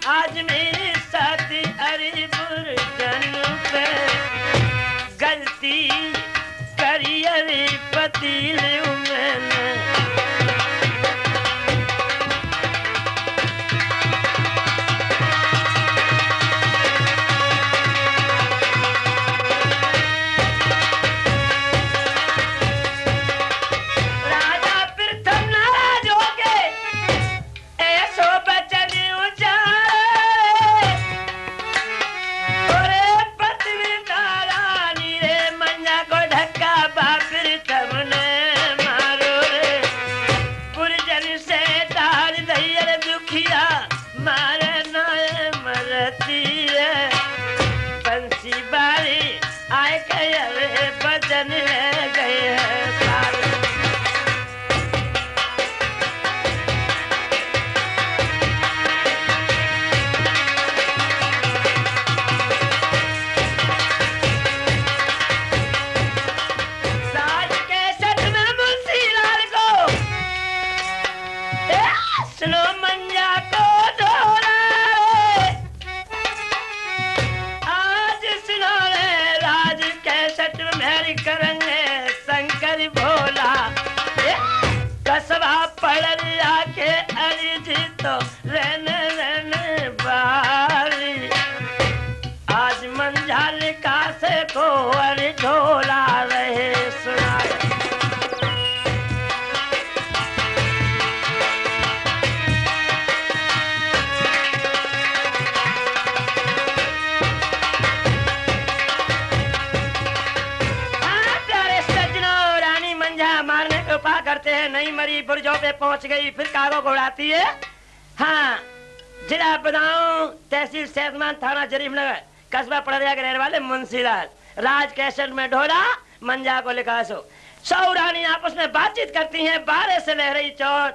आज मेरी साथी हरिपुर जन पे गलती करी अरे पतील मैंने बुर्जों पे पहुंच गई, फिर कारों को उड़ाती है। हाँ, जिला बदाऊं, तहसील सेठमान, थाना जरीफनगर, कस्बा पड़रिया के रहने वाले मुंशीलाल। राज कैसेट में ढोला, मंजा को लिखा सौ रानी आपस में बातचीत करती हैं। बारह से लह रही चोट,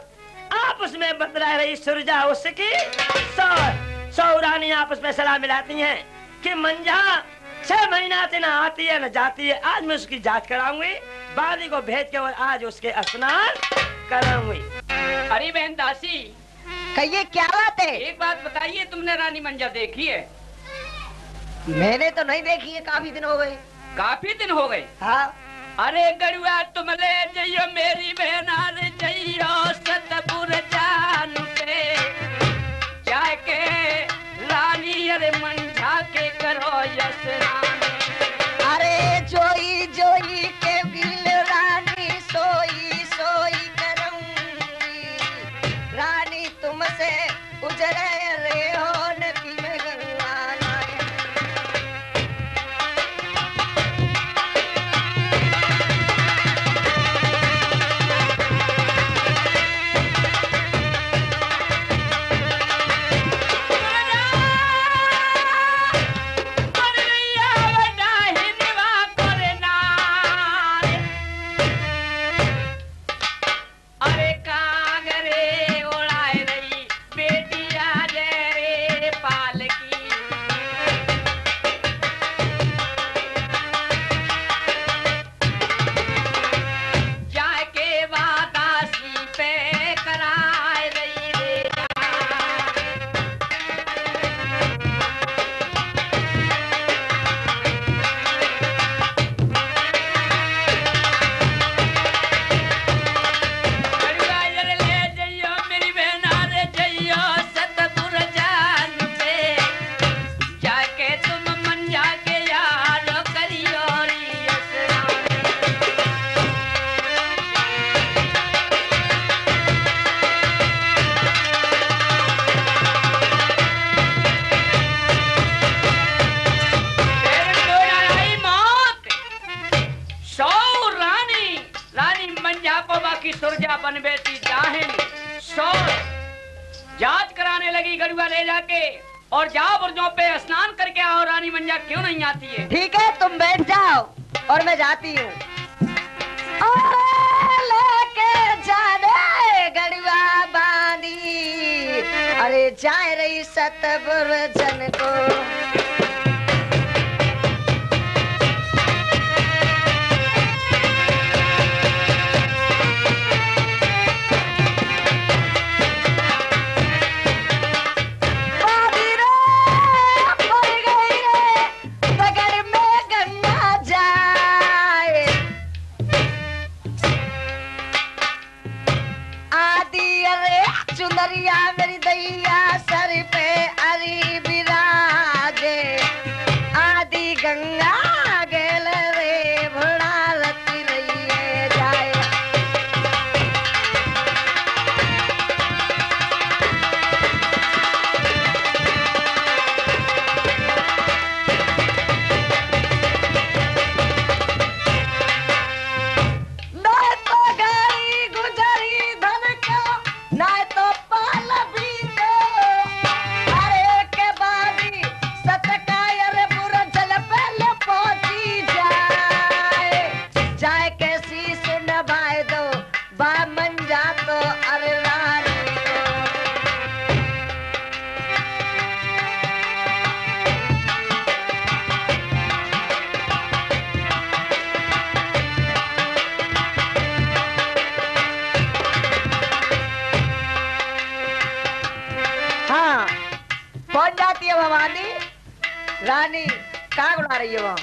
आपस में बतला रही सुरजा उसकी सौ रानी आपस में सलाह मिलाती हैं कि मंजा 6 महीना से न आती है न जाती है। आज मैं उसकी जांच कराऊंगी, बादी को भेज के और आज उसके स्नान कराऊंगी। अरे बहन दासी, कहिए क्या बात है? एक बात बताइए, तुमने रानी मंजा देखी है? मैंने तो नहीं देखी है, काफी दिन हो गए। काफी दिन हो गए? हाँ। अरे गरुआ तुम ले जइयो मेरी बहन, अरे जइयो सतपुर जान पे जाके रानी अरे मंजा के करो स्नान। अरे जोई जोई के गिल रानी सोई सोई करूंगी, रानी तुमसे उजरे रे हो नकी में गंगा नाय। की सुरजा बन बैठी जाहिल शोर जांच कराने लगी गरुआ ले जाके, और जाओ बुर्जों पे स्नान करके आओ। रानी मंजा क्यों नहीं आती है? ठीक है, तुम बैठ जाओ और मैं जाती हूँ। लेके जाने गरुआ बांधी, अरे जाए रही सतपुर जन को। बांधी हाँ पहुंच जाती है भवानी। रानी कहाँ उड़ा रही है वहाँ?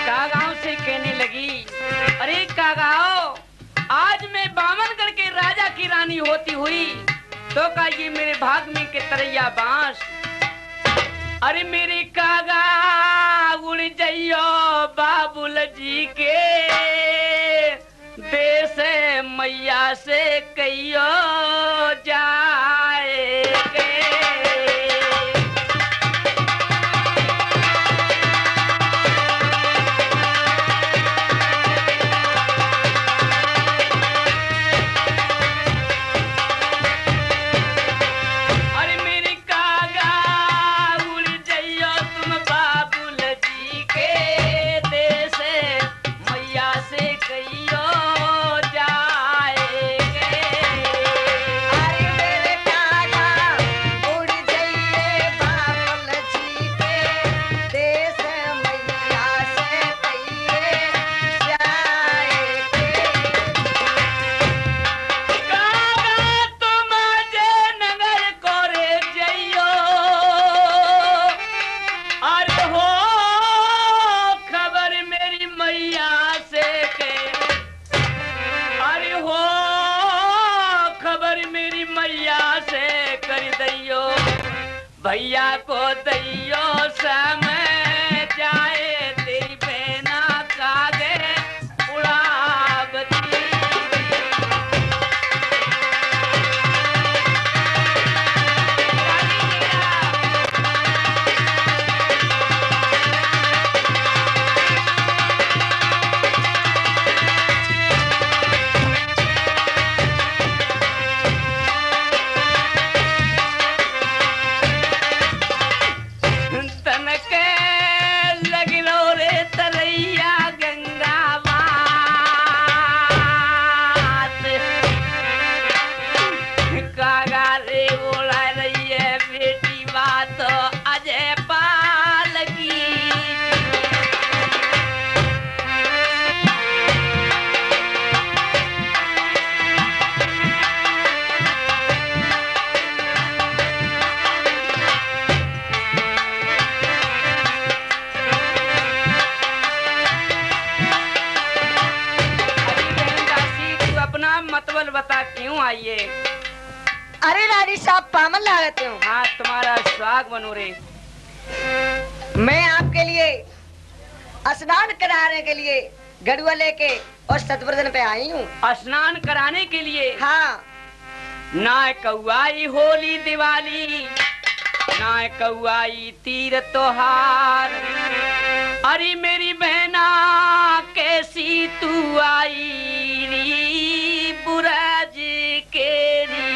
कागाओं से कहने लगी, अरे कागाओ, आज मैं बामनगढ़ के राजा की रानी होती हुई तो का ये मेरे भाग में के तरैया बांस। अरे मेरे कागा उड़ जाइयो बाबुल जी के देश मैया से कहियो जाएगे। भैया को दैयो समय जाए तेरी बहना कागे उड़ावती। बता क्यों आइए? अरे रानी साहब पामन ला लेते हो। हाँ तुम्हारा स्वाग बनो रे। मैं आपके लिए स्नान कराने के लिए गड़ुआ लेके और सतवर्धन पे आई हूँ। स्नान कराने के लिए? हाँ। ना कौआई होली दिवाली, ना कौआई तीर त्योहार। अरे मेरी बहना कैसी तू आई री बुराज केरी।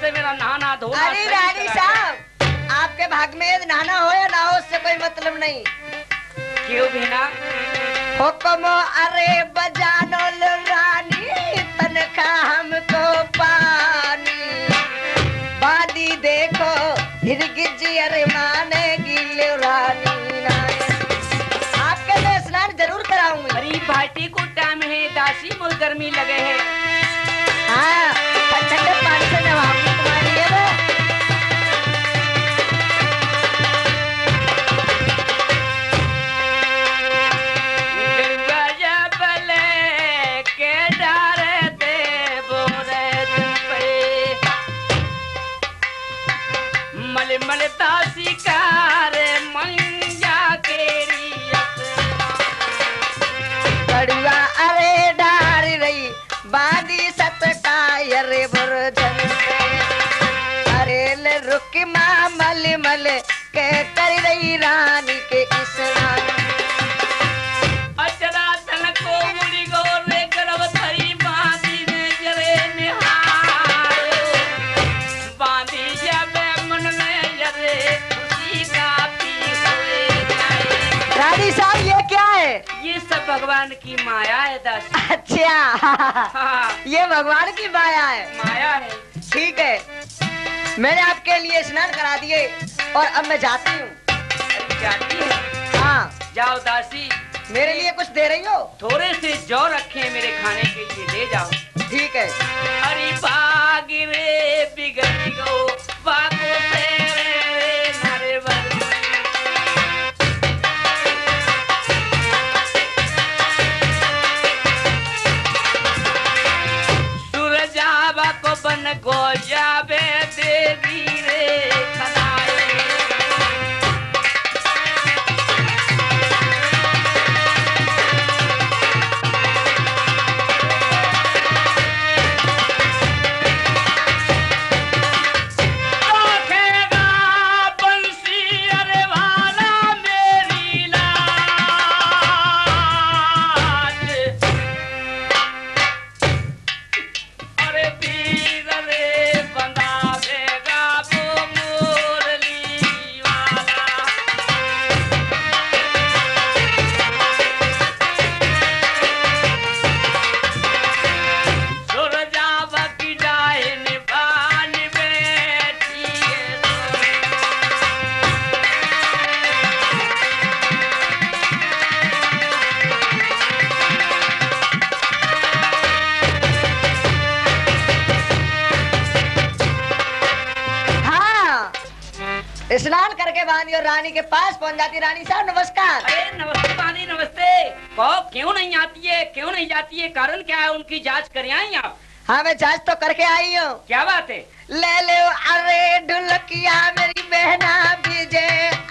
से मेरा नहाना धोना। अरे रानी साहब आपके भाग में नहाना हो या ना हो उससे कोई मतलब नहीं। क्यों बिना हुक्म अरे बजानो लो रानी तनखा हमको पानी बादी देखो हिरगिजी अरे मानेगी लो रानी। आपके मैं स्नान जरूर कराऊंगी। अरे भाटी को टाइम है दासी मुझ गर्मी लगे है। हाँ ठंडे पानी से नहाऊंगी तुम्हारे लिए वो। मल दासी कार मंजा केरी कड़ुआ अरे डाल बांधी सतकाय रे बुरझन पे। अरे ले रुक माँ मल मल के कर रही रानी के स्नान। अचरा तन को मुड़ी गो रे गर्भ धरी बांधी में जरे निहार। बांधी जब मन में जरे खुशी का पी हुए जाए। रानी साहब ये क्या है? ये सब भगवान की माया है दासी। अच्छा हाँ, ये भगवान की माया है। माया है। ठीक है, मैंने आपके लिए स्नान करा दिए और अब मैं जाती हूँ। अरे जाती है? हाँ, जाओ दासी। मेरे लिए कुछ दे रही हो? थोड़े से जौ रखे हैं मेरे खाने के लिए, ले जाओ। ठीक है। अरे भाग रे बिगड़ गो बागो तेरे नारे वर। सूरजावा को बन गो जावे देवी रे खनाए। स्नान करके बांधी और रानी के पास पहुंच जाती। रानी साहब नमस्कार। अरे नमस्ते बानी नमस्ते। कहो क्यों नहीं आती है, क्यों नहीं जाती है, कारण क्या है? उनकी जांच कर आई आप? हाँ मैं जांच तो करके आई हूँ। क्या बात है? ले ले अरे ढुलकिया मेरी बहना बीजे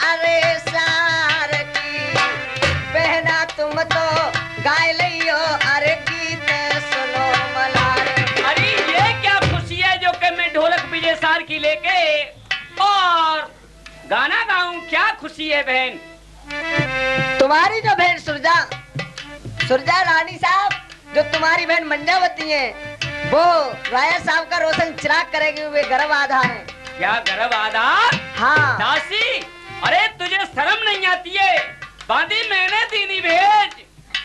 अरे सार की बहना तुम तो गाय लियो अरे गीत सुनो मलार। अरे ये क्या खुशी है जो कि मैं ढोलक विजय सार की लेके और गाना गाऊं? क्या खुशी है बहन? तुम्हारी जो बहन सुरजा सुरजा रानी साहब जो तुम्हारी बहन मंजावती है वो राया साहब का रोशन चिराग करेगी। वे गर्भ आधा है। क्या गर्भ आधार? हाँ दासी, अरे तुझे शर्म नहीं आती है? बांधी मैंने दीनी भेज।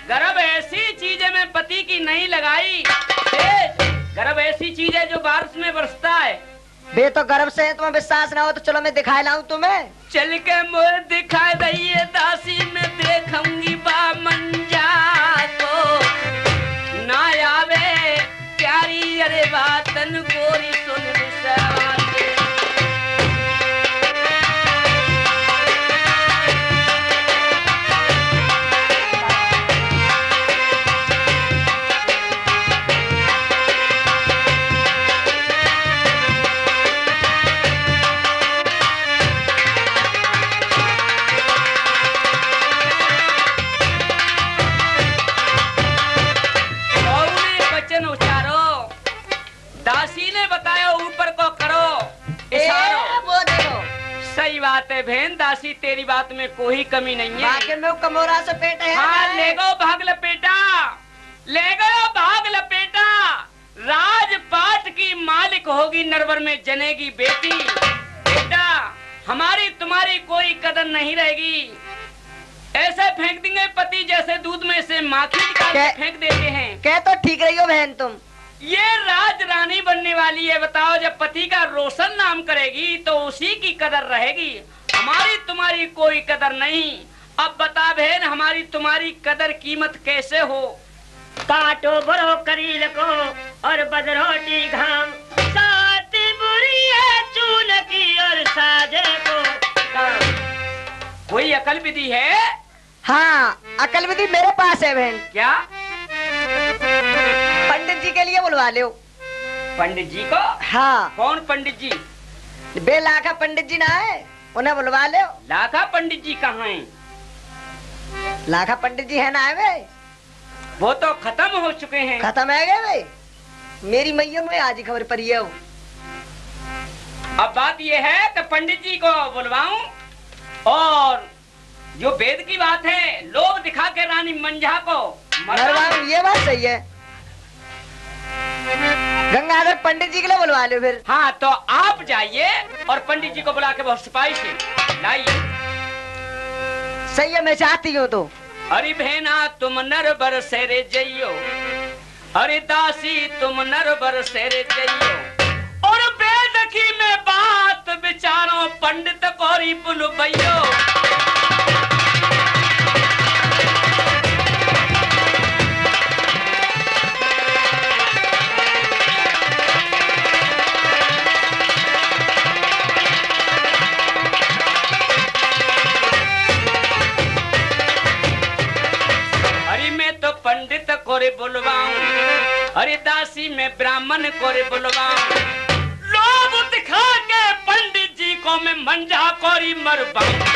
गर्भ ऐसी चीज है मैं पति की नहीं लगाई। गर्भ ऐसी चीज है जो बारिश में बरसता है। बे तो गर्भ से तुम्हें विश्वास ना हो तो चलो मैं दिखाए लाऊं तुम्हें। चल के मोर दिखाई दइए दासी, मैं देखूंगी बा मंजा को ना आवे प्यारी अरे बातन गोरी सुन विश्वास। दासी ने बताया ऊपर को करो इशारा। वो देखो सही बात है बहन दासी, तेरी बात में कोई कमी नहीं है। बाकी में कमोरा से पेट है। हाँ ले गो भाग लपेटा, ले गो भाग लपेटा। राजपाट की मालिक होगी नरवर में जनेगी बेटी। बेटा हमारी तुम्हारी कोई कदर नहीं रहेगी। ऐसे फेंक देंगे पति जैसे दूध में से माखी निकाल के फेंक देते हैं। क्या तो ठीक रही हो बहन तुम। ये राज रानी बनने वाली है। बताओ जब पति का रोशन नाम करेगी तो उसी की कदर रहेगी। हमारी तुम्हारी कोई कदर नहीं। अब बता बहन हमारी तुम्हारी कदर कीमत कैसे हो? काटो बरो करील को और बदरोटी घाम, साथ बुरी है चून की और साजे को काम। कोई अकल विधि है? हाँ अकल विधि मेरे पास है बहन। क्या? पंडित जी के लिए बुलवा लो। पंडित जी को? हाँ। कौन पंडित जी? बेलाखा पंडित जी ना है, उन्हें बुलवा लो। लाखा पंडित जी कहाँ हैं? लाखा पंडित जी है ना है वे? वो तो खत्म हो चुके हैं। खत्म है गए वे? मेरी मैया में आज ही खबर पड़ी है। अब बात ये है तो पंडित जी को बुलवाऊं और जो वेद की बात है लोभ दिखा के रानी मंझा को मरवाऊं, ये बात सही है। गंगाधर पंडित जी के लिए बुलवा लो फिर। हाँ तो आप जाइए और पंडित जी को बुला के बहुत सिपाही से लाइए। सही है, मैं चाहती हूँ तो। अरे बहना तुम नर बर सेरे जइयो, अरे दासी तुम नर बर सेरे जइयो, और वेद की में बात विचारो पंडित कोरी बुलबइयो। पंडित कोरे बुलवाऊं, अरे दासी में ब्राह्मण कोरे बुलवाऊं, लोभ दिखा के पंडित जी को मैं मंझा कोरी मरवाऊं।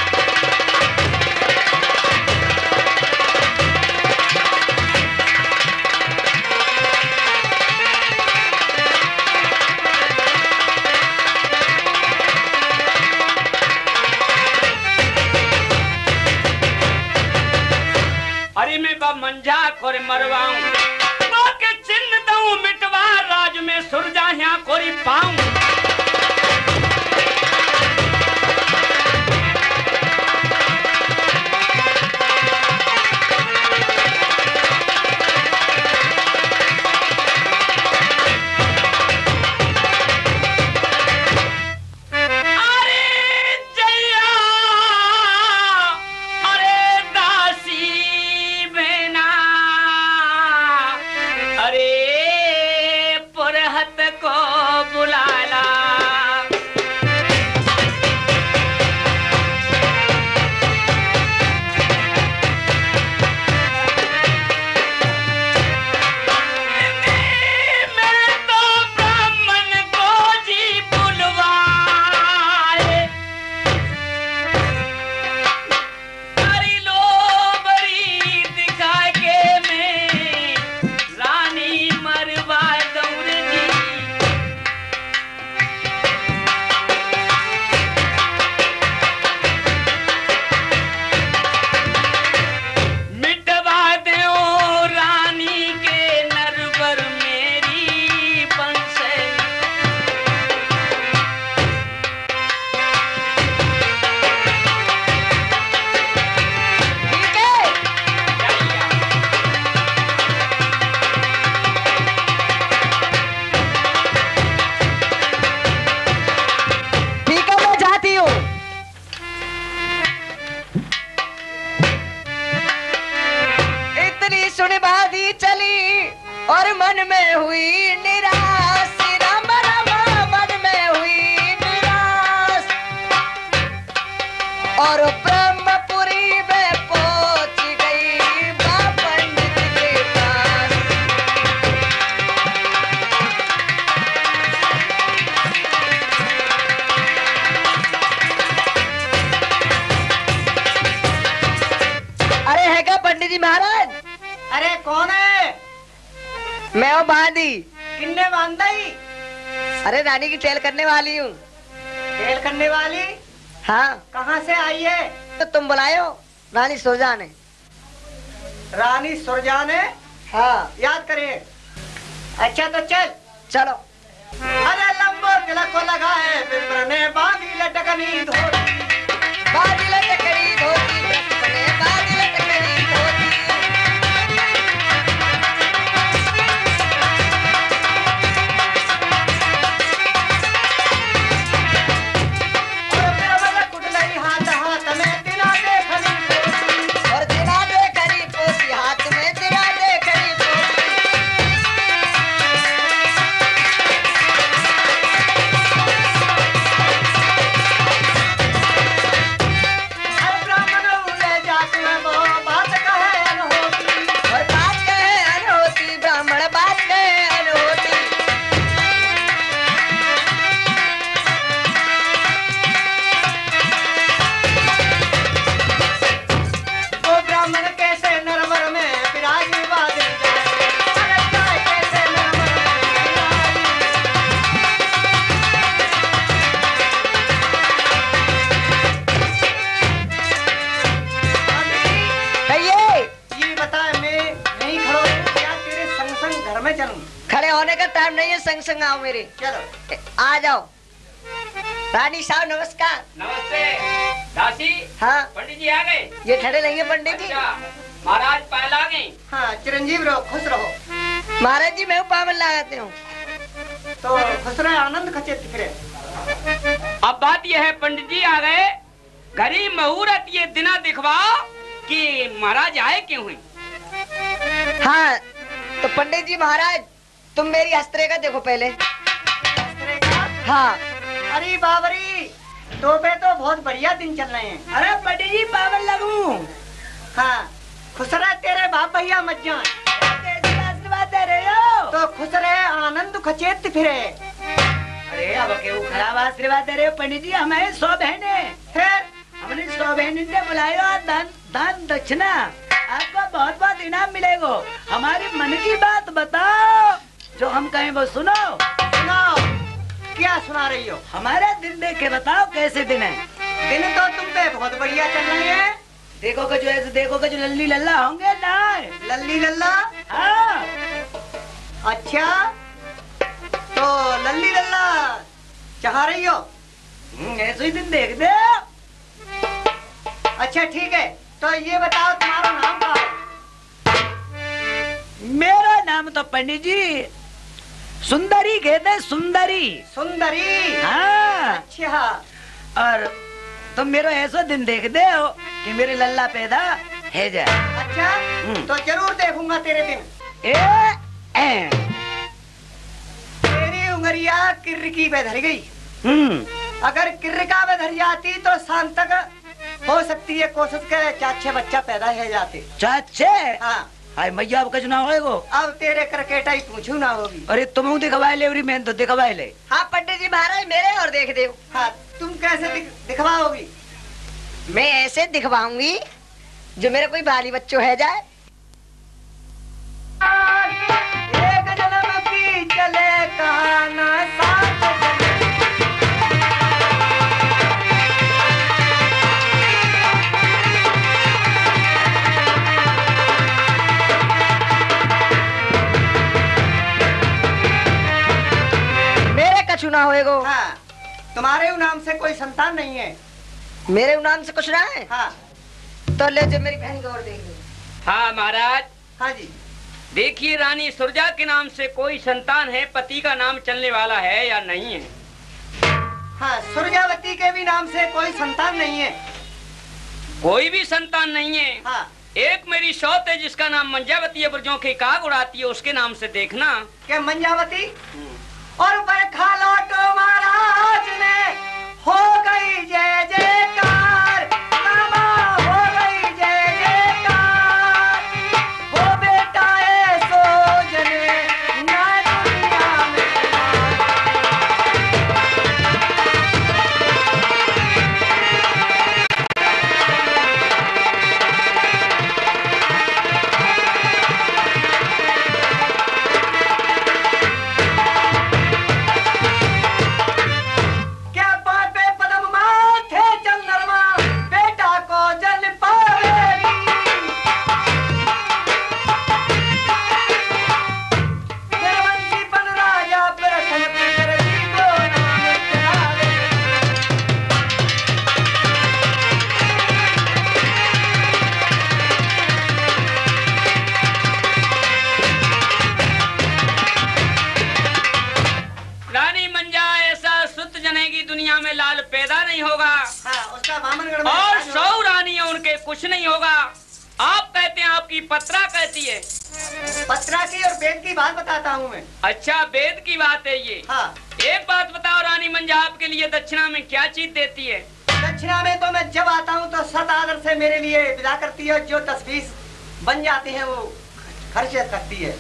अरे मैं बा मंझा कोरे मरवाऊं, बाके चिन्ह दऊं मिटवा राज में सुरजाहिया कोरी पाऊं। और मन में हुई निराश, राम राम मन में हुई निराश, और ब्रह्मपुरी में पहुंच गई बा पंडित के पास। अरे है क्या पंडित जी महाराज? अरे कौन है? मैं हूँ बांदी। किन्ने बांधाई? अरे रानी की टेल करने वाली हूँ। टेल करने वाली? हाँ। कहाँ से आई है? तो तुम बुलायो रानी सुरजान है। रानी सुरजान है? हाँ। याद करिए। अच्छा तो चल। चलो। अरे लंबो तिलक को लगा है बिब्र ने बांधी लटकनी धोती, बांधी लटकनी धोती, बांधी लटकनी धोती। तुम। खड़े होने का टाइम नहीं है, संग संग आओ मेरे। चलो आ जाओ। रानी साहब नमस्कार। नमस्ते दासी। हाँ पंडित जी आ गए? ये खड़े रहेंगे पंडित जी। अच्छा महाराज पहला गए। हाँ चिरंजीव रहो, खुश रहो। महाराज जी मैं पावन लगाते हूँ। तो खुश रहे, आनंद खचे फिरे। अब बात यह है पंडित जी आ गए, घड़ी मुहूर्त ये दिना दिखवाओ कि महाराज आए क्यों हैं। हाँ तो पंडित जी महाराज तुम मेरी हस्तरेखा देखो पहले। हाँ अरे बाबरी, तोबे तो बहुत बढ़िया दिन चल रहे हैं। अरे पंडित जी पावन लगू। हाँ खुश रहे तेरे बाप भैया मत जान। कैसी आशीर्वाद दे रहे हो? तो खुश रहे, आनंद खचेत फिरे। अरे अब क्यों खराब आशीर्वाद दे रहे हो पंडित जी? हमें 100 बहनें, फिर हमने 100 बहनों ने बुलाया, दान दक्षिणा आपको बहुत बहुत इनाम मिलेगा। हमारी मन की बात बताओ, जो हम कहें वो सुनो। सुनाओ, क्या सुना रही हो? हमारे दिन देख के बताओ कैसे दिन है। दिन तो तुम पे बहुत बढ़िया चल रहे हैं। देखोगे जो ऐसे देखोगे जो लल्ली लल्ला होंगे ना। लल्ली लल्ला? हाँ अच्छा तो लल्ली लल्ला चाह रही हो? ऐसे ही दिन देख दे। अच्छा ठीक है, तो ये बताओ तुम्हारा नाम क्या है? मेरा नाम तो पंडित जी सुंदरी कहते हैं, सुंदरी। सुंदरी? हाँ अच्छा। और तुम मेरा ऐसा दिन देख दे हो कि मेरे लल्ला पैदा है जाए। अच्छा तो जरूर देखूंगा तेरे दिन। ए तेरी उंगलियां किर्रकी पे धर गई। अगर किर्रका पे धर जाती तो शाम तक हो सकती है कोशिश के 4-6 बच्चा पैदा हो जाते। चाचे हाँ हाय मैया अब कचना होएगो। अब तेरे करकेटा ही पूछू ना होगी। अरे तुम दिखवाए ले उरी मैं तो दिखवाए ले। हाँ पंडित जी महाराज मेरे और देख दे। हाँ तुम कैसे दिखवाओगी? मैं ऐसे दिखवाऊंगी जो मेरा कोई बाली बच्चों है जाए। एक जन्म की चले कहाना साथ चले। मेरे कछु ना होएगो। हाँ तुम्हारे नाम से कोई संतान नहीं है। मेरे नाम से कुछ ना है। हाँ तो ले जो मेरी बहन को और देख दो। हाँ महाराज हाँ जी। देखिए रानी सुरजा के नाम से कोई संतान है, पति का नाम चलने वाला है या नहीं है? हाँ सुरजावती के भी नाम से कोई संतान नहीं है। कोई भी संतान नहीं है। हाँ एक मेरी शौत है जिसका नाम मंजावती है, ब्रजों की काग उड़ाती है, उसके नाम से देखना। क्या मंजावती? और बरखा लौटो महाराज ने हो गई जय जयकार, रामा हो गई जय जयकार, हो बेटा ऐसो जने ना दुनिया में। क्या पापे पदम माथे चंद्रमा बेटा को जल पावेगी। जयवंशी बन राजा प्रसन्न कर जी को नाम चढ़ावे। रानी मंजा ऐसा सुत जने की दुनिया में लाल पैदा नहीं होगा। हाँ उसका बामनगढ़ में और राज होगा। 100 रानियां उनके कुछ नहीं होगा। आप कहते हैं, आपकी पत्रा कहती है। पत्रा की और वेद की बात बताता हूँ मैं। अच्छा वेद की बात है ये। हाँ एक बात बताओ रानी मंजा, आपके लिए दक्षिणा में क्या चीज देती है? दक्षिणा में तो मैं जब आता हूँ तो सत आदर से मेरे लिए विदा करती है। जो 10-20 बन जाती है वो खर्च करती है।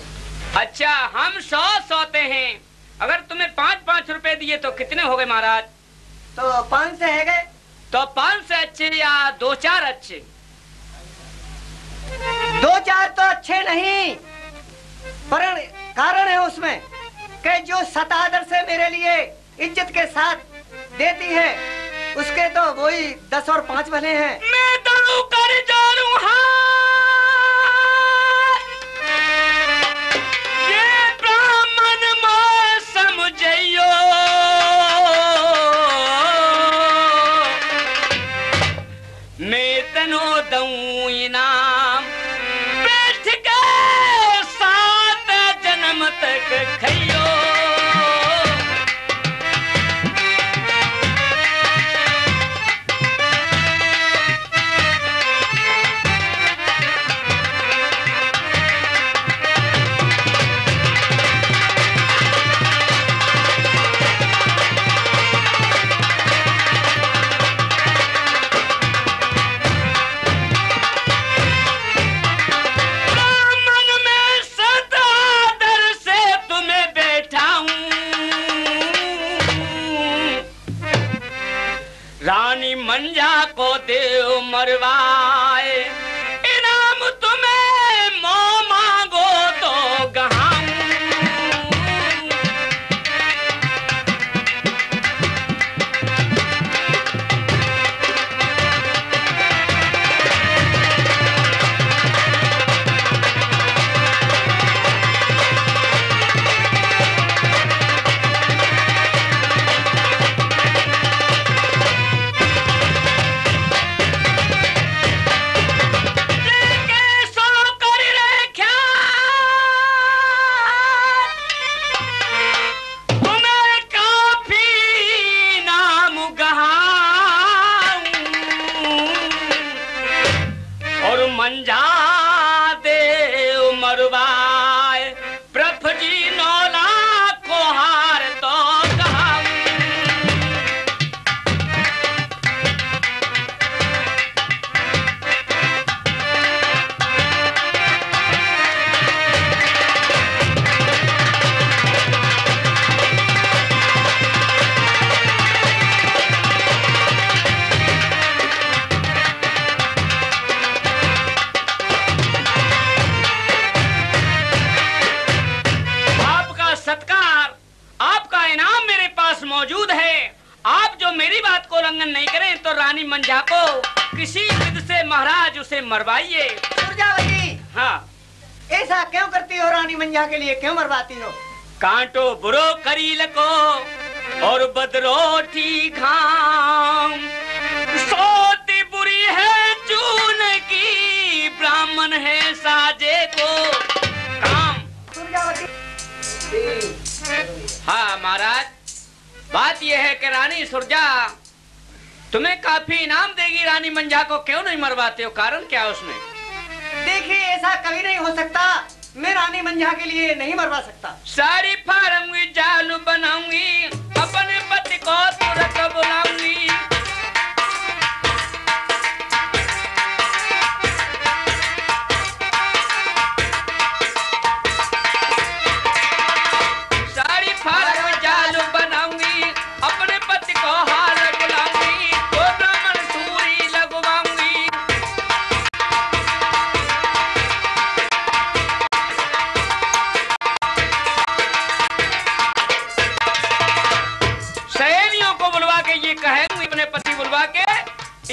अच्छा हम 100 सौते हैं, अगर तुम्हें 5-5 रुपए दिए तो कितने हो गए महाराज? तो 5 से है गए। तो 5 से अच्छे या 2-4 अच्छे? 2-4 तो अच्छे नहीं, पर कारण है उसमें कि जो सतादर से मेरे लिए इज्जत के साथ देती है उसके तो वही 10 और 5 भले हैं। मैं दड़ू कर जोड़ू हाथ, ये प्राण तक खइयो। रानी मंजा को देव मरवाए, इनाम तुम्हें मोह मांगो तो गहाऊं। मंजा देव मरवाए, प्रभु जी नौला को हार तो कहाऊं। मौजूद है। आप जो मेरी बात को उल्लंघन नहीं करें तो रानी मंजा को किसी विध से महाराज उसे मरवाइए। दुर्गावती, हाँ, ऐसा क्यों करती हो? रानी मंजा के लिए क्यों मरवाती हो? कांटो बुरो करील को और बदरोठी घाम, सोती बुरी है चून की, ब्राह्मण है साजे को काम। दुर्गावती, हाँ महाराज, बात यह है कि रानी सुरजा तुम्हें काफी इनाम देगी, रानी मंजा को क्यों नहीं मरवाते हो? कारण क्या है उसमें? देखिए, ऐसा कभी नहीं हो सकता। मैं रानी मंजा के लिए नहीं मरवा सकता। साड़ी फाड़ूंगी, जालू बनाऊंगी, अपने पति को तुरंत बुलाऊंगी। साड़ी फाड़ूंगी, जालू बनाऊंगी, अपने पति को हार बुलाऊंगी, तो ब्राह्मण सूरी लगवाऊंगी। सहेलियों को बुलवा के ये कहेंगे, अपने पति बुलवा के,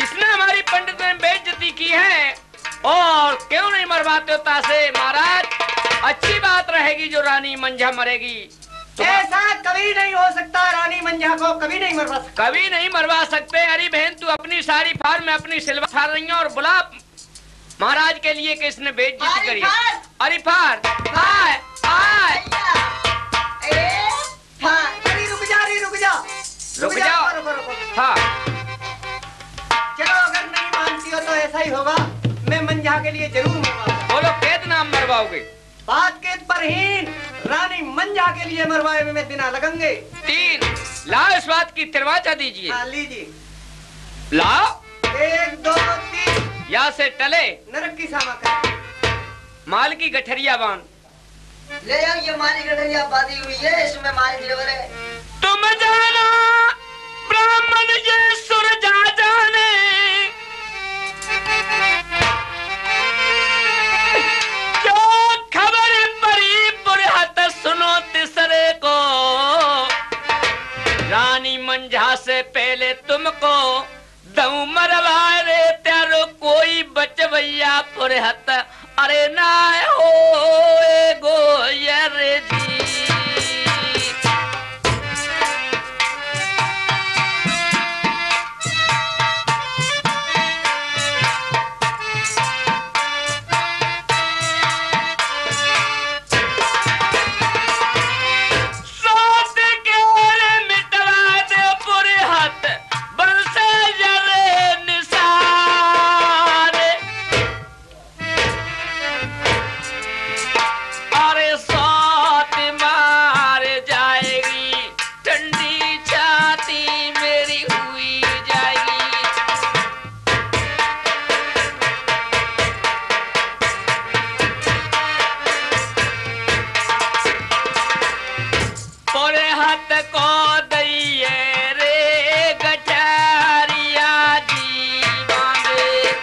इसने हमारी पंडित ने बेइज्जती की है और क्यों नहीं मरवाते हो तासे? महाराज, अच्छी बात रहेगी जो रानी मंजा मरेगी। ऐसा कभी नहीं हो सकता। रानी मंजा को कभी नहीं मरवा सकता। कभी नहीं मरवा सकते। अरे बहन, तू अपनी साड़ी फाड़, मैं अपनी सिलवा फाड़ रही हूँ, और बुला महाराज के लिए कि इसने बेइज्जती करी। अरे फाड़, आए आए, रुक जाओ। हाँ, चलो, अगर नहीं मानती हो तो ऐसा ही होगा। मैं मंजा के लिए जरूर मरवाऊंगा। बोलो कितना नाम मरवाओगे? बात के परहीन रानी मंजा के लिए मरवाए में दिना लगेंगे। 3 लाओ, इस बात की तिरवाचा दीजिए। हाँ, लीजिए। लाओ। 1 2 3। या से टले नरक की सामा कर। माल की गठरिया बांध ले जाओ। ये माली गठरिया बांधी हुई है, इसमें माली जेवर है। तुम जाना ब्राह्मण ये सुरजा जाने, जो खबर परी बुरहत सुनो तीसरे को, रानी मंजा से पहले तुमको दऊ मरवाए रे त्यारो कोई बचवैया पुरहत, अरे ना हो गो रे जी। बात को दैये रे गटारिया जीवा में।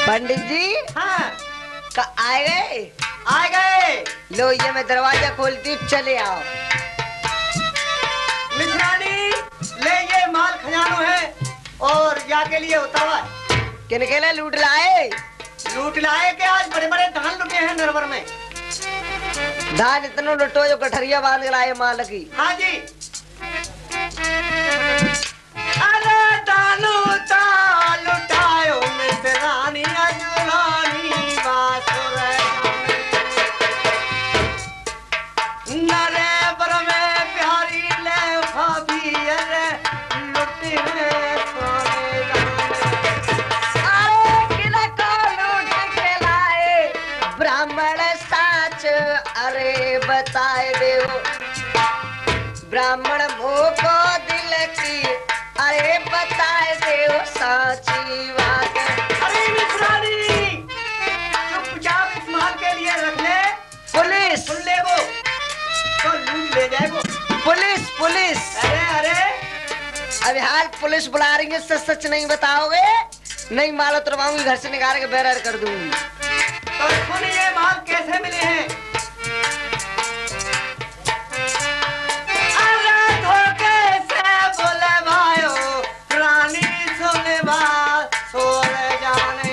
पंडित जी हाँ आए गए? आ गए। लो ये मैं दरवाजा खोलती हूँ, चले आओ। मिश्रानी ले ये माल खजानो है और जाके लिए उतारा। किनके लिए लूट लाए? लूट लाए के आज बड़े बड़े धान लुटे हैं नरवर में। धान इतना लुटो जो कठरिया बांध के लाए माल की। हाँ जी। अरे दानू ता लुटायो मिश्रानी अजुलानी बासुर नरे बर में प्यारी ले भाभी अरे लुटी में सोने अरे किला को लूट के लाए ब्राह्मण साच, अरे बताए देव ब्राह्मण मुँह को दिल की, अरे बताए देव साची बात। अरे मिश्रानी चुपचाप इस माल के लिए रख ले। पुलिस सुन ले वो तो लूट ले जाएगो। Police police. अरे अरे अभी हाल पुलिस बुला रही है, सच सच नहीं बताओगे? नहीं मालो तुरवाऊंगी, घर से निकाल के बेरर कर दूंगी। तो सुन ये माल कैसे मिले हैं? अरे धोखे से बोले भाइयो रानी सुने बात सोने जाने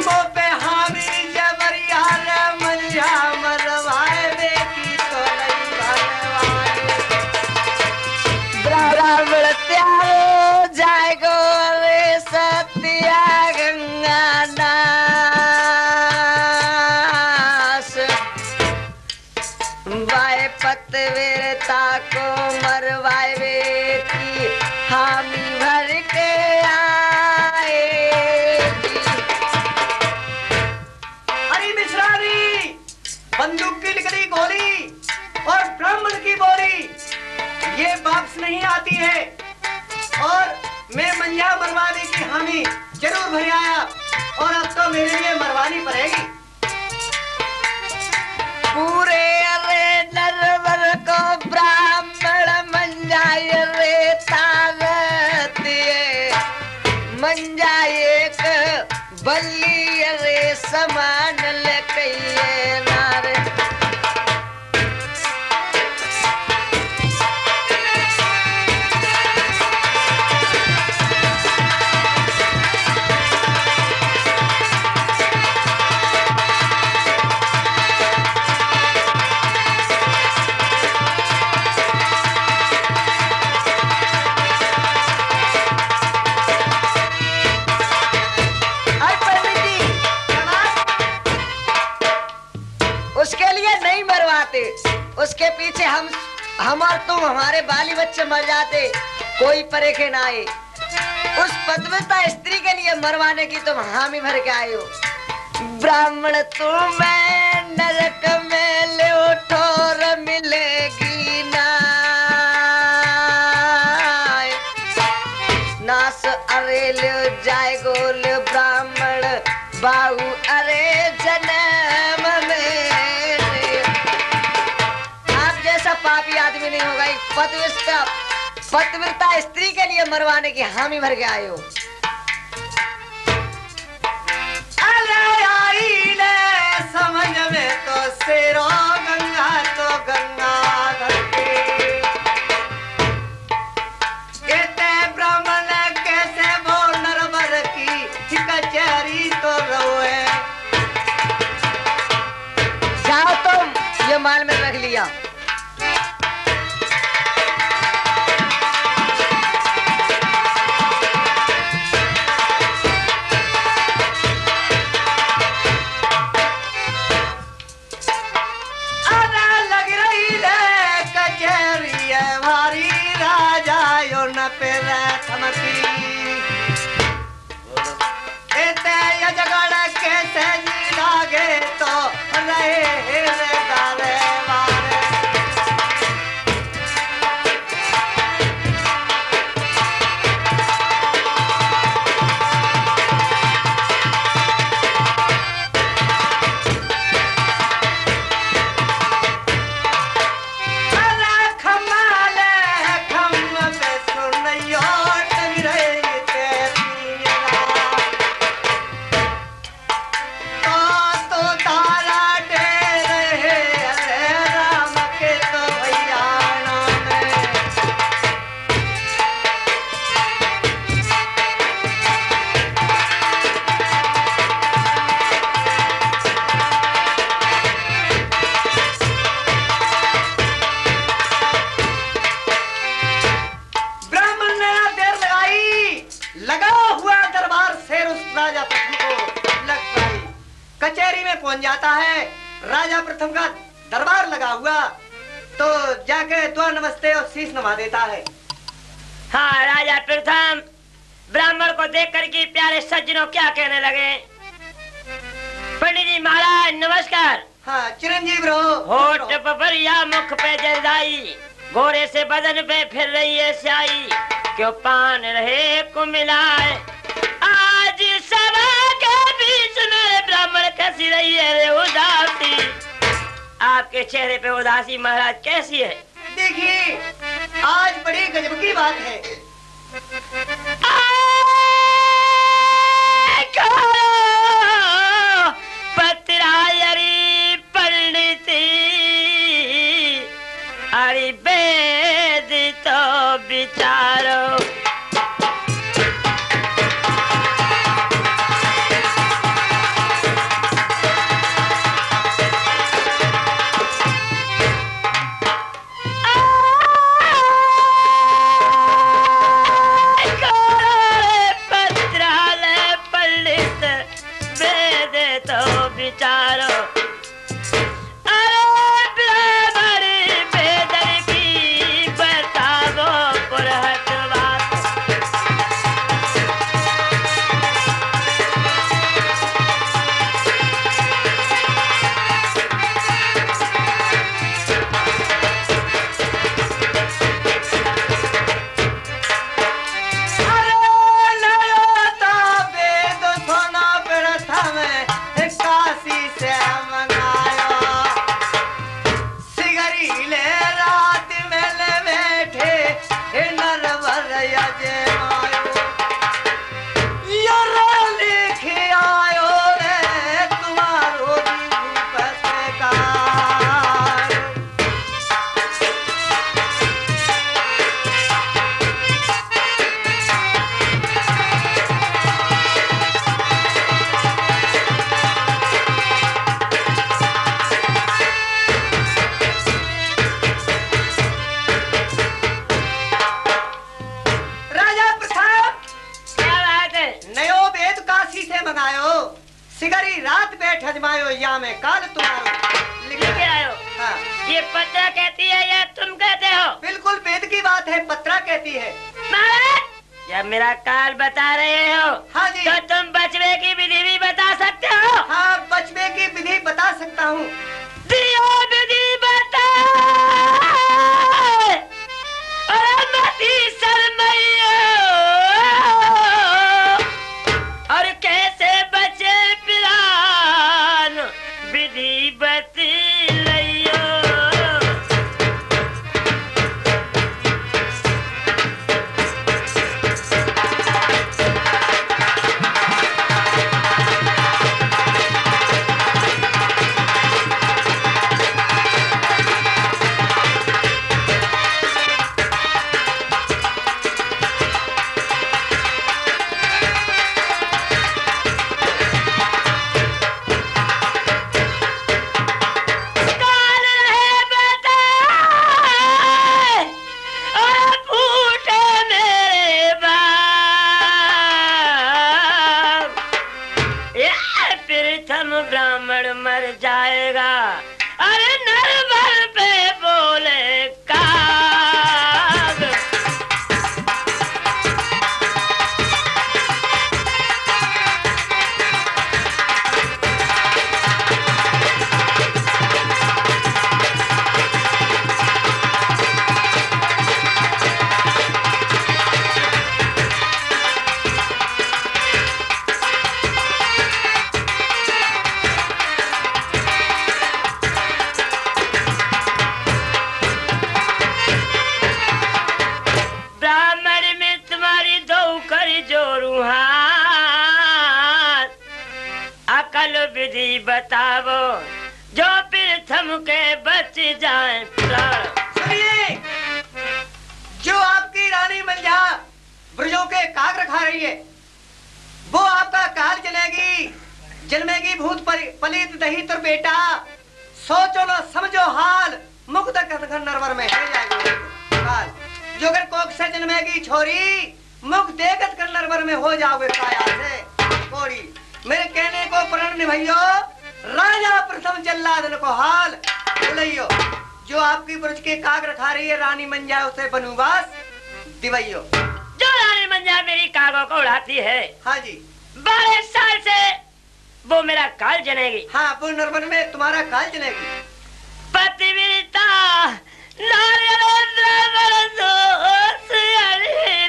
मो पे हामी जबरिया रे मलिया मरवाए बेकी तो नहीं भरवाए। ब्राह्मण त्यारो जाएगो रे सत्या गंगा नाश, वाए पतवीरता को मरवाए बेटी हामी भर के आएगी। अरे मिश्रानी बंदूक की निकली गोली और ब्राह्मण की बोली ये वापस नहीं आती है और मैं मंजा मरवाने की हामी जरूर भर आया और अब तो मेरे लिए मरवानी पड़ेगी। पूरे अरे नरवर को ब्राह्मण मंजाए रे ताकत दिए, मंजाए एक बल्ली रे समान लकइए नारे। उसके लिए नहीं मरवाते, उसके पीछे हम और तुम हमारे बाली बच्चे मर जाते, कोई परेखे ना आए। उस पतिव्रता स्त्री के लिए मरवाने की तुम हामी भर के आए हो। ब्राह्मण तुम्हें नरक में ले ठोर मिलेगी ना। बाऊ अरे जन्म में आप जैसा पापी आदमी नहीं होगा। पतिव्रता स्त्री के लिए मरवाने की हामी भर के आए हो। अरे आई ले समझ में तो शेरो गंगा तो गंगा कहते ब्राह्मण कैसे वो नरवर की कचहरी तो रोए। जाओ तुम ये माल में रख लिया। जगड़ कैसे जी लागे तो रहे रे दारे वारे। अरे खमाले खम पे सुनियो टंगरे कचहरी में पहुंच जाता है। राजा प्रथम का दरबार लगा हुआ तो जाके द्वा नमस्ते और शीश नवा देता है। हाँ, राजा प्रथम ब्राह्मण को देख कर के प्यारे सज्जनों क्या कहने लगे। पंडित जी महाराज नमस्कार। हाँ, चिरंजीव रहो। होठ पर या मुख पे जरदाई, घोड़े से बदन पे फिर रही है स्याही, क्यों पान रहे को मिलाए। आज सभा के बीच में ब्राह्मण कैसी रही है रे उदासी। आपके चेहरे पे उदासी महाराज कैसी है? देखिए आज बड़ी गजब की बात है। पत्रायरी परिणति अरे वेद तो विचारो। सिगरी रात बैठ हजमायो या में काल तुम्हारो लेके आयो। हाँ। ये पत्रा कहती है या तुम कहते हो? बिल्कुल वेद की बात है, पत्रा कहती है। महाराज जब मेरा काल बता रहे हो, हाँ जी। तो तुम बचवे की विधि भी बता सकते हो? हाँ, बचवे की विधि बता सकता हूँ। दियो विधि बता और मती शर्मइयो, और कैसे बचे बताओ जो प्रथम के बच जाए प्राण। सुनिए, जो आपकी रानी मंझा ब्रजों के काग खा रही है, वो आपका काल जन्मेगी भूत पलित दही तुर बेटा। सोचो ना समझो हाल, मुक्त नरवर में है जाएगी काल। जो अगर कोख से जन्मेगी छोरी, मुख देगत कर नरवर में हो जाओगे काया से कोड़ी। मेरे कहने को प्रण निभाइयो, राजा प्रथम जल्लादन को हाल बोलियो। जो आपकी ब्रज के काग रखा रही है रानी मंझा, उसे बनवास दिवाइयो। जो रानी मंझा मेरी कागों को उड़ाती है, हाँ जी, 12 साल से वो मेरा काल जनेगी। हाँ, वो नरवन में तुम्हारा काल जनेगी। पतिव्रता नारियल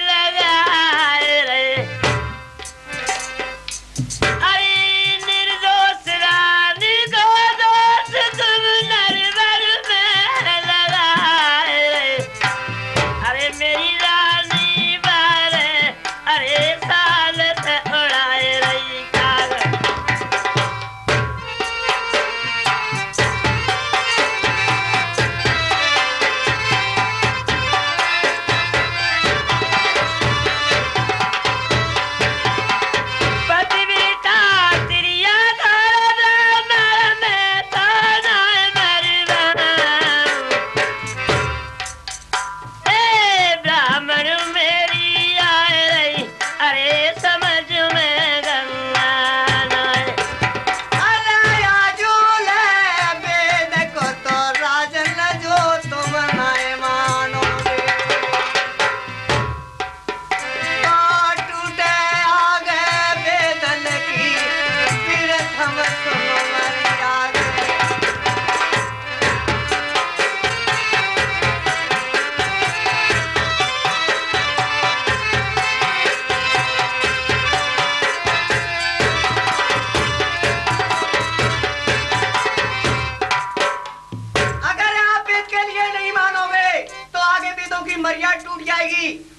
लगाए रे, अरे निर्दोष रानी को दोष तुम नरवर में लगाए रे। अरे मेरी रानी बारे अरे साल से उड़ाए रही काग।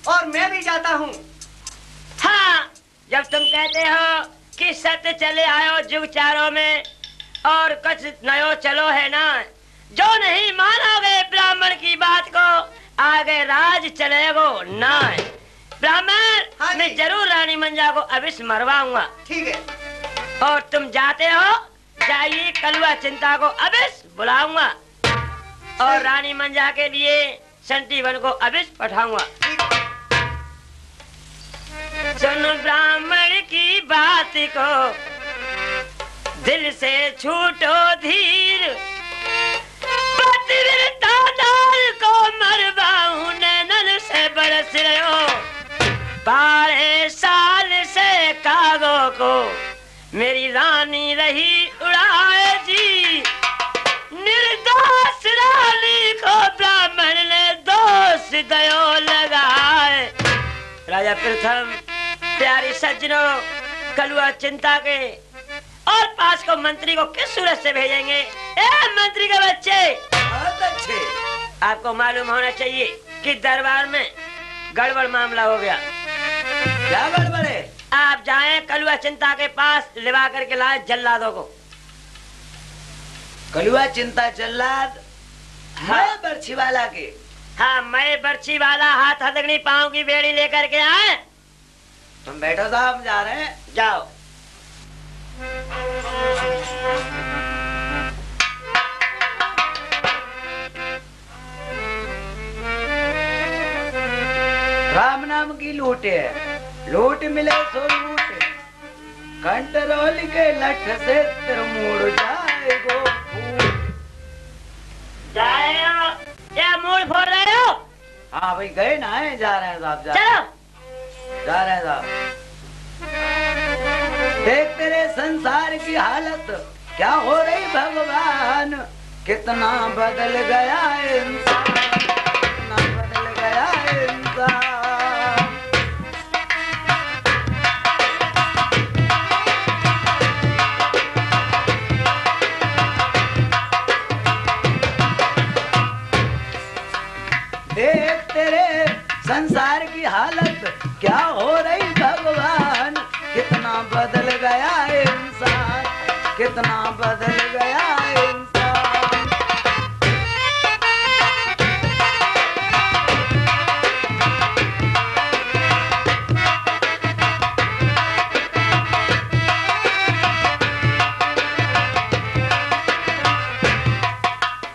और मैं भी जाता हूँ। हाँ, जब तुम कहते हो कि सत्य चले आयो जुग चारों में और कुछ नयो चलो है ना, जो नहीं मानोगे ब्राह्मण की बात को आगे राज चलेगो ना। ब्राह्मण, हाँ मैं जरूर रानी मंझा को अवश्य मरवाऊंगा। ठीक है। और तुम जाते हो, जाइए, कलुआ चिंता को अवश्य बुलाऊंगा और रानी मंझा के लिए संटी वन को अवश्य पठाऊंगा। सुन ब्राह्मण की बात को दिल से छूटो धीर, पतिव्रता दार को मरवाऊं नैनन से बरस रहो। 12 साल से कागों को मेरी रानी रही उड़ाए जी, निर्दोष रानी को ब्राह्मण ने दोष दयो लगाए। राजा प्रथम, प्यारी सज्जनों, कलुआ चिंता के और पास को मंत्री को किस सूरत से भेजेंगे? ए मंत्री के बच्चे, बहुत अच्छे। आपको मालूम होना चाहिए कि दरबार में गड़बड़ मामला हो गया। क्या गड़बड़ है? आप जाएं कलुआ चिंता के पास, लिवा करके लाए जल्लादों को। कलुआ चिंता जल्लाद? हाँ। मैं बर्छी वाला के? हाँ, मैं बर्छी वाला, हाथ हथकड़ी पाँव की बेड़ी लेकर के आए। तुम बैठो साहब, जा रहे हैं। जाओ। राम नाम की लूट है, लूट मिले सो लूट, कंट्रोल के लठ से मुड़ जाएगो। जाएगा क्या मूड फोड़ रहे हो? हाँ भाई, गए ना है, जा रहे हैं साहब, चलो। जा रहे हैं साहब। देख तेरे संसार की हालत क्या हो रही भगवान, कितना बदल गया इंसान, कितना बदल गया इंसान। देख तेरे संसार की हालत क्या हो रही भगवान, कितना बदल गया इंसान। कितना बदल गया इंसान।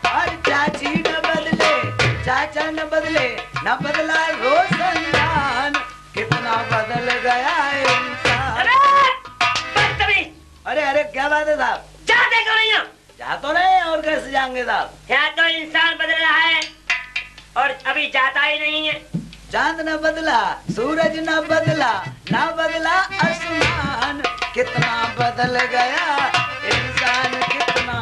और चाची न बदले, चाचा न बदले, न बदला रोशनदान, कितना बदल गया इंसान। अरे अरे क्या बात है साहब? जाते क्यों नहीं हो? जा तो नहीं, और कैसे जाएंगे साहब? यहाँ तो इंसान बदल रहा है और अभी जाता ही नहीं है। चांद न बदला, सूरज न बदला, न बदला आसमान, कितना बदल गया इंसान, कितना।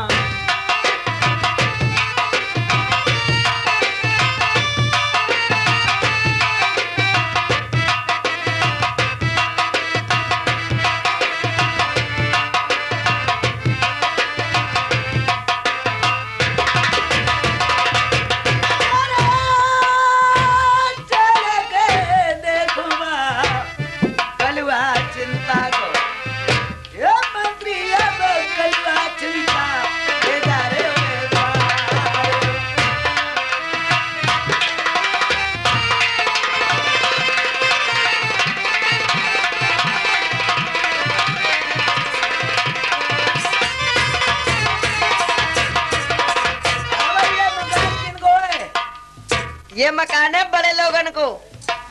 ये मकान है बड़े लोगन को।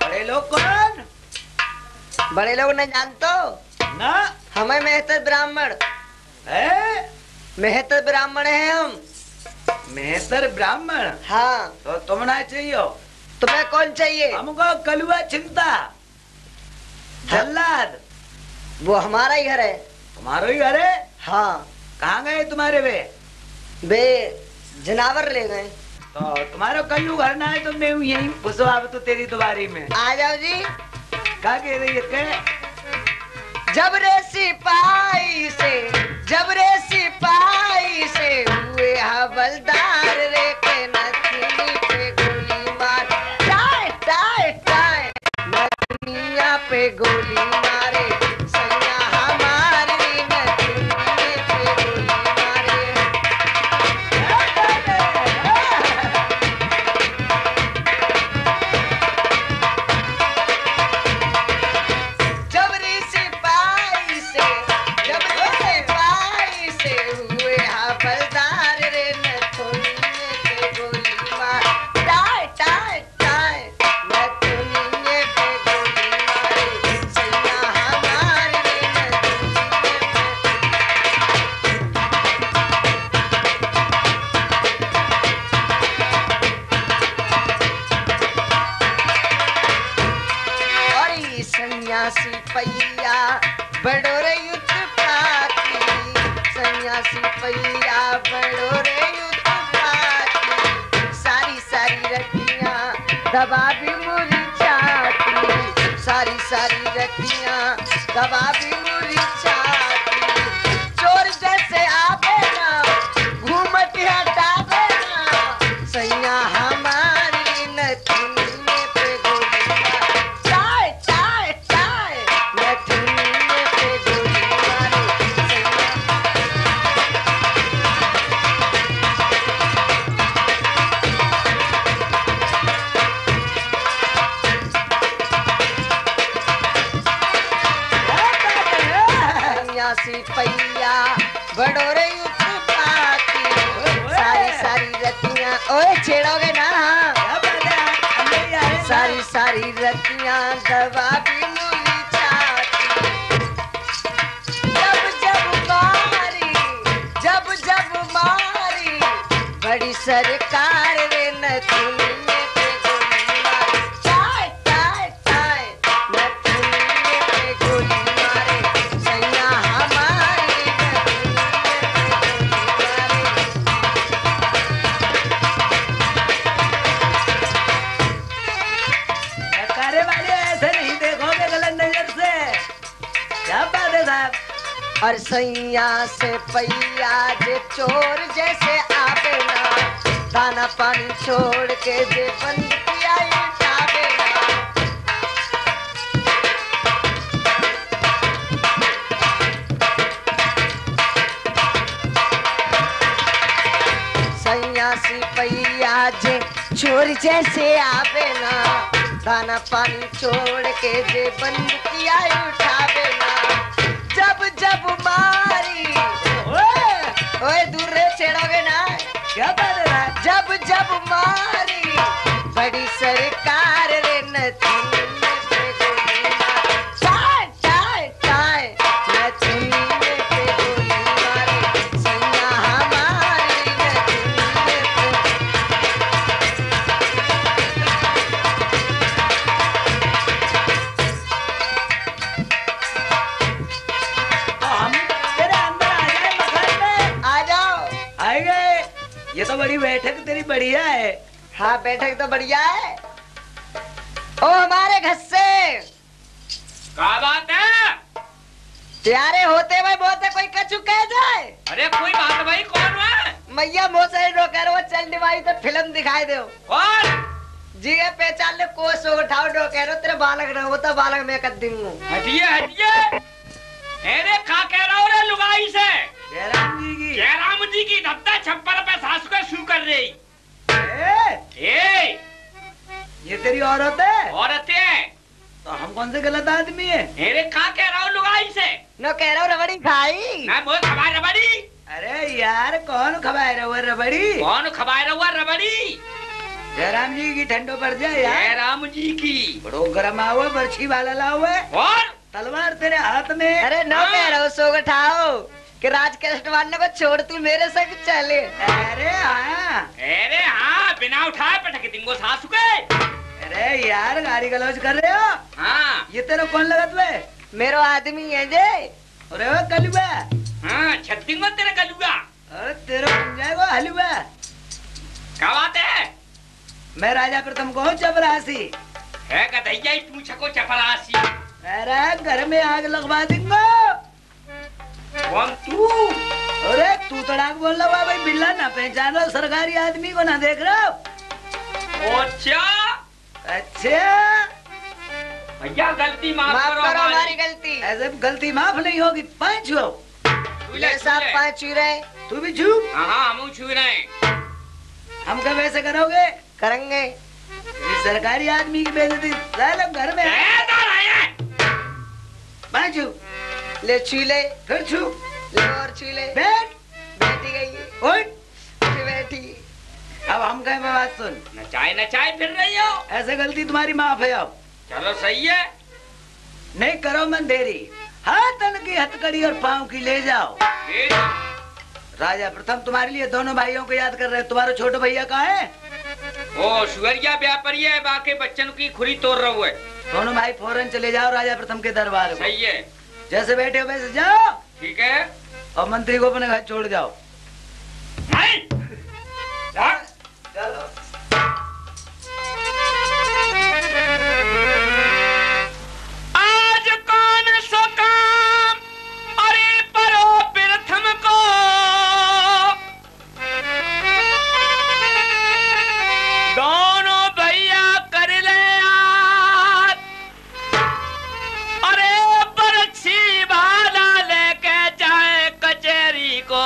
बड़े लोग कौन? बड़े लोग नहीं जानते ना हमें मेहतर ब्राह्मण है, मेहतर ब्राह्मण है हम। मेहतर ब्राह्मण। हाँ तो तुम ना चाहिए, तुम्हें कौन चाहिए? हमको कलुआ चिंता जल्लाद। वो हमारा ही घर है। तुम्हारा ही घर है? हाँ। कहाँ गए तुम्हारे बे जनावर ले गए। तो तुम्हारा कल्लू घर ना है तो मैं यही घुसवा तो तेरी दुआरी में। आ जाओ जी। क्या कह रही है? जब रे सिपाही से, जब रे सिपाही से हुए हवलदार रे के नथनी पे गोली मार, टाय टाय टाय नथनिया पे गोली मारे, सैया हमारी नथनी पे गोली मारे। जब रे सिपाही से, जब रे सिपाही से हुए हवलदार रे नथनी पे गोली मार, टाय टाय टाय नथनी पे गोली मारे, सैया हमारी नथनी पे। और ये सन्यासी पैया बड़ोरे युद्ध पाती, सन्यासी पैया बड़ोरे युद्ध पाती, सारी सारी रतियां दबा भी मुरी चाहती, सारी सारी रतियां दबा भी मुरी चाहती, चोर जैसे आवे ना घूमट हटावे ना, सैया हमारी नथनी पे गोली मार, टाय टाय टाय नथनी पे गोली मारे, सैया। सन्यासी पैया बड़ोरे युद्ध पाती, सारी सारी रतियां ओए छेड़ोगे ना। सारी सारी रतियां दबा भी मुरी चाहती, जब जब मारी, जब जब मारी बड़ी सरकार रे नथनी पे गोली मारी, टाय टाय टाय नथनी पे गोली मारे, सैया हमारी नथनी पे गोली मारे। करे वाले ऐसे नहीं देखोगे गलत नजर से। क्या बात है साहब? और सैया से पैया जे चोर जैसे आवे ना, दाना पानी छोड़ के जे बंद किया उठावे ना। चोर जैसे आवे ना, दाना पानी छोड़ के जे बंदूकिया उठावे ना, जब जब मारी ओए दूर रे छेड़ोगे ना, क्या बात है? जब जब मारी बड़ी सरकार रे नथुनी पे गोली मारी, टाय टाय टाय नथुनी पे गोली मारी, सैया हमारी नथुनी तो हम तेरे अंदर आ जाए मकान में। आ जाओ। आए गए। ये तो बड़ी बैठक तेरी बढ़िया है। हाँ बैठक तो बढ़िया है। ओ हमारे घर से क्या बात है? प्यारे होते भाई बहुत कोई कछु कह जाए। अरे कोई बात भाई, कौन है? मैया मोसे रो कर वो चल दिवाई तो फिल्म दिखाई दो। कौन? जी ये पहचान ले को सो उठाओ डो कह रहे तेरे बालक ना होता बालक मैं कर दूंगा। हटिए हटिए। अरे क्या कह रहा हूँ रे लुगाई से? जयराम जी की। जयराम जी की धत्ता छप्पर पे सासू का शू कर रही। ए, ये तेरी औरत है? औरत है। तो हम कौन से गलत आदमी है? अरे क्या कह रहा हूँ लुगाई से? नो कह रहा हूँ रबड़ी खाई। ना मोर खबार रबड़ी। अरे यार कौन खबाए रहा रबड़ी? कौन खबार हुआ रबड़ी? जयराम जी की ठंडो पड़ जाए यार। जयराम जी की। बड़ो गरम हुआ, बर्छी वाला ला हुआ है। और तलवार तेरे हाथ में। अरे नो कह रहा हूँ सो उठाओ कि राजकृष्ण वाले को छोड़ तू मेरे संग चले। अरे हाँ। अरे हाँ, बिना उठाए पटक देंगे सासू के। अरे यार गाली गलौज कर रहे हो? हाँ ये तेरा कौन लगत वे? मेरो आदमी है जे। अरे वो कलुआ। हाँ, छत्तीसगढ़ तेरे कलुआ। अरे तेरा बन जाएगा हलवा। क्या बात है? मैं राजा प्रथम को हूँ चपरासी। है गधैया इस मुझ को चपरासी। अरे घर में आग लगवा दूंगा। कौन तू? अरे तू तड़ाक बोल रहा भाई, बिल्ला ना पहचान रहा, सरकारी आदमी को ना देख रहा। अच्छा अच्छा भैया गलती माफ माफ करो करो हमारी हमारी। गलती। ऐसे गलती माफ नहीं होगी। पाँच हो। छू ले, ये सब छू ले। पाँच छू रहे तू भी छू। हाँ हम छू रहे हैं। हम कब ऐसे करोगे? करेंगे। ये सरकारी आदमी की बेइज्जती साले घर में है। ए, तो रहे हैं। पाँच छू। ले छू ले, फिर छू। ले और छू ले। बैठ। बैठी गई उठ। उठ बैठी। अब हम कहें मैं बात सुन। नचाए फिर रही हो। ऐसे गलती तुम्हारी माफ है। अब चलो सही है। नहीं करो मन देरी। हाथन की हथकड़ी और पाँव की ले जाओ। ठीक। राजा प्रथम तुम्हारे लिए दोनों भाइयों को याद कर रहे हैं। तुम्हारा छोटे भैया कहाँ है? ओ सुगरिया व्यापारी है, बाकी बच्चन की खुरी तोड़ रहा है। दोनों भाई फौरन चले जाओ राजा प्रथम के दरबार में। सही है। जैसे बैठे हो वैसे जाओ ठीक है। और मंत्री को अपने घर छोड़ जाओ। नहीं। चलो। आज कौन सो काम अरे परो प्रथम को, दोनों भैया कर ले याद, अरे बरछी भाला लेके जाए कचहरी को।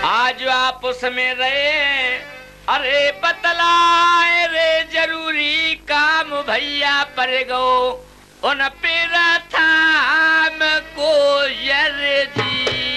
आज आपस में रहे अरे बतलाए रे जरूरी काम भैया पर गो उन पे था को यर जी।